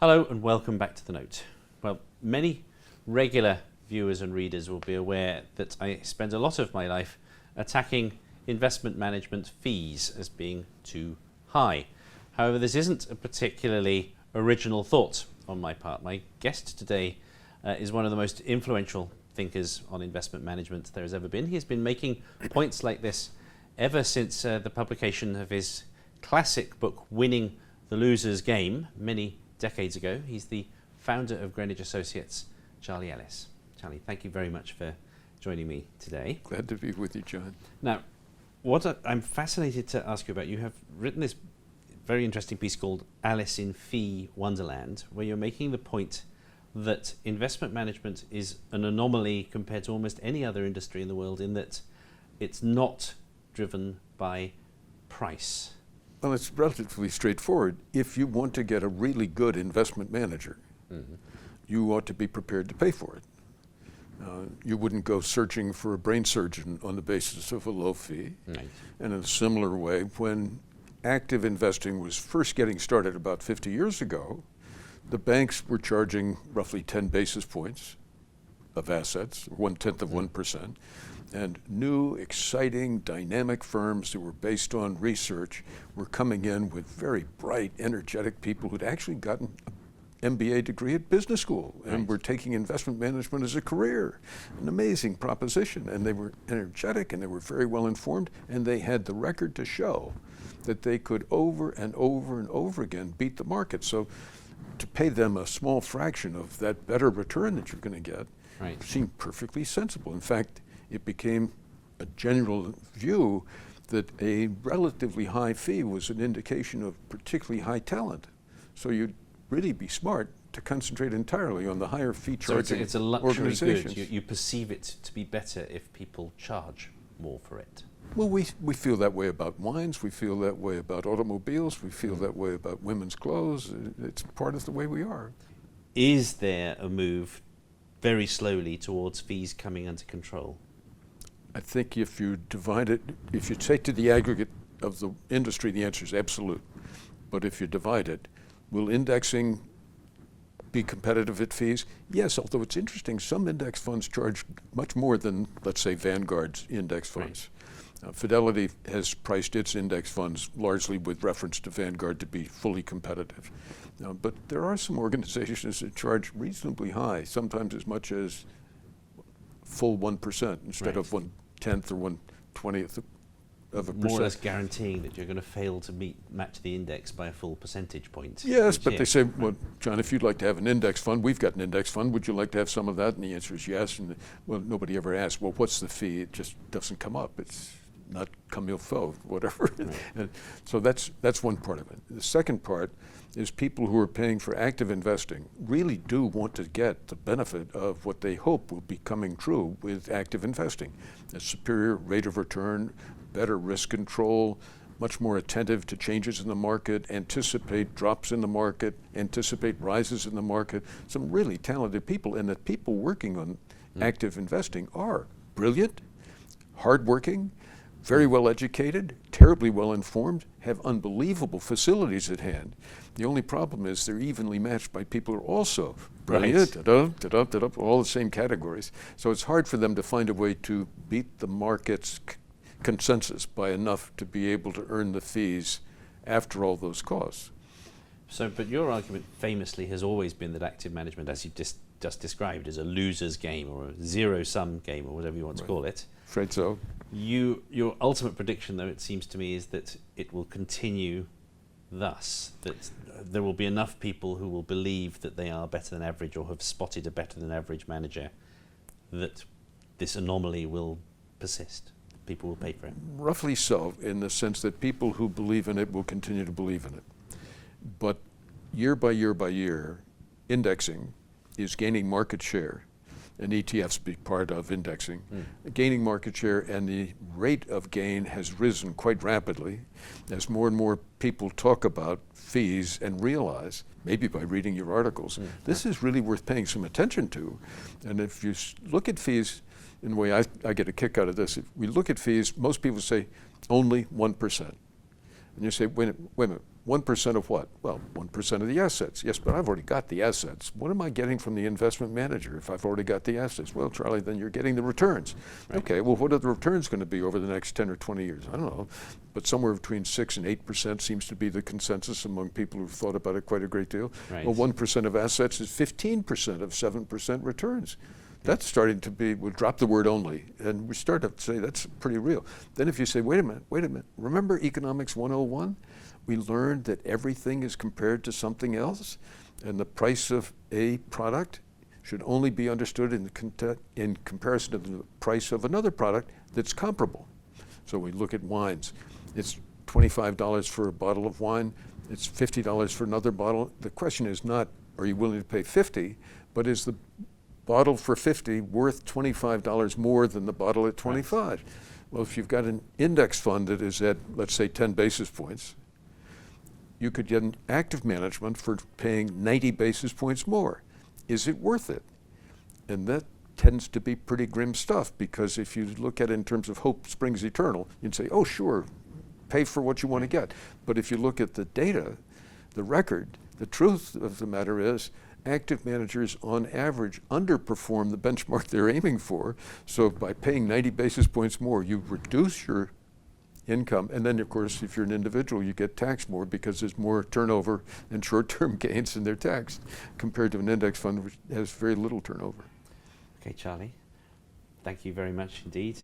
Hello and welcome back to The Note. Well, many regular viewers and readers will be aware that I spend a lot of my life attacking investment management fees as being too high. However, this isn't a particularly original thought on my part. My guest today is one of the most influential thinkers on investment management there has ever been. He has been making points like this ever since the publication of his classic book, Winning the Loser's Game, many decades ago. He's the founder of Greenwich Associates, Charley Ellis. Charley, thank you very much for joining me today. Glad to be with you, John. Now, what I'm fascinated to ask you about, you have written this very interesting piece called Alice in Fee Wonderland, where you're making the point that investment management is an anomaly compared to almost any other industry in the world in that it's not driven by price. Well, it's relatively straightforward. If you want to get a really good investment manager, you ought to be prepared to pay for it. You wouldn't go searching for a brain surgeon on the basis of a low fee. Right. And in a similar way, when active investing was first getting started about 50 years ago, the banks were charging roughly 10 basis points of assets, 1/10 of 1%. And new, exciting, dynamic firms that were based on research were coming in with very bright, energetic people who'd actually gotten an MBA degree at business school and were taking investment management as a career. An amazing proposition. And they were energetic and they were very well informed, and they had the record to show that they could over and over and over again beat the market. So to pay them a small fraction of that better return that you're going to get seemed perfectly sensible. In fact, it became a general view that a relatively high fee was an indication of particularly high talent. So you'd really be smart to concentrate entirely on the higher fee charging So it's a luxury organizations. good. You perceive it to be better if people charge more for it. Well, we feel that way about wines, we feel that way about automobiles, we feel that way about women's clothes. It's part of the way we are. Is there a move very slowly towards fees coming under control? I think if you divide it, if you take to the aggregate of the industry, the answer is absolute. But if you divide it, will indexing be competitive at fees? Yes, although it's interesting, some index funds charge much more than, let's say, Vanguard's index funds. Fidelity has priced its index funds largely with reference to Vanguard to be fully competitive. But there are some organizations that charge reasonably high, sometimes as much as full 1% instead of 1/10 or 1/20th of a percent. More or less guaranteeing that you're going to fail to match the index by a full percentage point. Yes, but they say, well, John, if you'd like to have an index fund, we've got an index fund. Would you like to have some of that? And the answer is yes. And well, nobody ever asks, well, what's the fee? It just doesn't come up. It's not comme il faut, whatever. And so that's one part of it. The second part is people who are paying for active investing really do want to get the benefit of what they hope will be coming true with active investing. A superior rate of return, better risk control, much more attentive to changes in the market, anticipate drops in the market, anticipate rises in the market. Some really talented people, and the people working on active investing are brilliant, hardworking, very well educated, terribly well informed, have unbelievable facilities at hand. The only problem is they're evenly matched by people who are also brilliant, all the same categories. So it's hard for them to find a way to beat the market's consensus by enough to be able to earn the fees after all those costs. So, but your argument famously has always been that active management, as you just described, is a loser's game or a zero-sum game or whatever you want to call it. Afraid so. Your ultimate prediction, though, it seems to me, is that it will continue thus, that there will be enough people who will believe that they are better than average or have spotted a better than average manager, that this anomaly will persist. People will pay for it. Roughly so, in the sense that people who believe in it will continue to believe in it. But year by year by year, indexing is gaining market share, and ETFs be part of indexing, gaining market share, and the rate of gain has risen quite rapidly as more and more people talk about fees and realize, maybe by reading your articles, this is really worth paying some attention to. And if you look at fees, in the way I get a kick out of this, if we look at fees, most people say only 1%. And you say, wait a minute, 1% of what? Well, 1% of the assets. Yes, but I've already got the assets. What am I getting from the investment manager if I've already got the assets? Well, Charlie, then you're getting the returns. Right. Okay, well, what are the returns going to be over the next 10 or 20 years? I don't know, but somewhere between 6 and 8% seems to be the consensus among people who've thought about it quite a great deal. Right. Well, 1% of assets is 15% of 7% returns. That's starting to be, we'll drop the word only, and we start to say that's pretty real. Then if you say, wait a minute, remember Economics 101? We learned that everything is compared to something else, and the price of a product should only be understood in comparison to the price of another product that's comparable. So we look at wines. It's $25 for a bottle of wine. It's $50 for another bottle. The question is not, are you willing to pay $50, but is the bottle for $50 worth $25 more than the bottle at $25? Right. Well, if you've got an index fund that is at, let's say, 10 basis points, you could get an active management for paying 90 basis points more. Is it worth it? And that tends to be pretty grim stuff, because if you look at it in terms of hope springs eternal, you'd say, oh, sure, pay for what you want to get. But if you look at the data, the record, the truth of the matter is active managers on average underperform the benchmark they're aiming for. So by paying 90 basis points more, you reduce your income. And then, of course, if you're an individual, you get taxed more because there's more turnover and short-term gains, and they're taxed, compared to an index fund which has very little turnover. Okay, Charlie, thank you very much indeed.